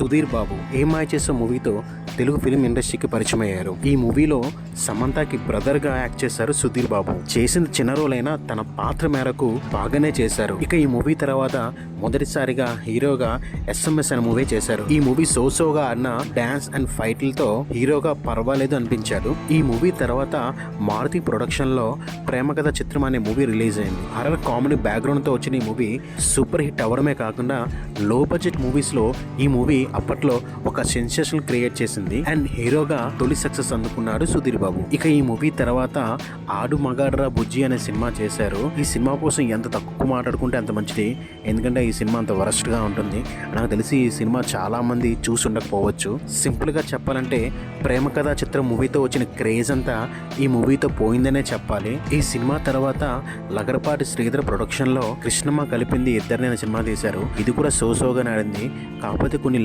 సుధీర్ బాబు ఏ మాయ చేసే మూవీతో తెలుగు ఫిల్మ్ ఇండస్ట్రీకి పరిచయం అయ్యారు. ఈ మూవీలో సమంతకి బ్రదర్ గా యాక్ట్ చేశారు సుధీర్ బాబు. చేసిన చిన్న రోల్ అయినా తన పాత్ర మేరకు బాగానే చేశారు. ఇక ఈ మూవీ తర్వాత మొదటిసారిగా హీరోగా SMS అనే మూవీ చేశారు. ఈ మూవీ సోసోగా అన్న డాన్స్ అండ్ ఫైట్లతో హీరోగా పర్వాలేదు అనిపించాడు. ఈ మూవీ తర్వాత మారుతి ప్రొడక్షన్ లో ప్రేమ కథ చిత్రం అనే మూవీ రిలీజ్ అయింది. హర్రర్ కామెడీ బ్యాక్గ్రౌండ్ తో వచ్చిన ఈ మూవీ సూపర్ హిట్ అవడమే కాకుండా లో బడ్జెట్ మూవీస్ లో ఈ మూవీ అప్పట్లో ఒక సెన్సేషన్ క్రియేట్ చేసింది అండ్ హీరోగా తొలి సక్సెస్ అందుకున్నాడు సుధీర్ బాబు. ఇక ఈ మూవీ తర్వాత ఆడు మగాడ్రా బుజ్జి అనే సినిమా చేశారు. ఈ సినిమా కోసం ఎంత తక్కువ మాట్లాడుకుంటే అంత మంచిది, ఎందుకంటే ఈ సినిమా అంత వరస్ట్ గా ఉంటుంది. నాకు తెలిసి ఈ సినిమా చాలా మంది చూసి ఉండకపోవచ్చు. సింపుల్ గా చెప్పాలంటే ప్రేమ కథా చిత్రం మూవీతో వచ్చిన క్రేజ్ అంతా ఈ మూవీతో పోయిందనే చెప్పాలి. ఈ సినిమా తర్వాత లగరపాటి శ్రీధర్ ప్రొడక్షన్ లో కృష్ణమ్మ కలిపింది ఇద్దరిని సినిమా తీశారు. ఇది కూడా సోసోగా ఆడింది. కాకపోతే కొన్ని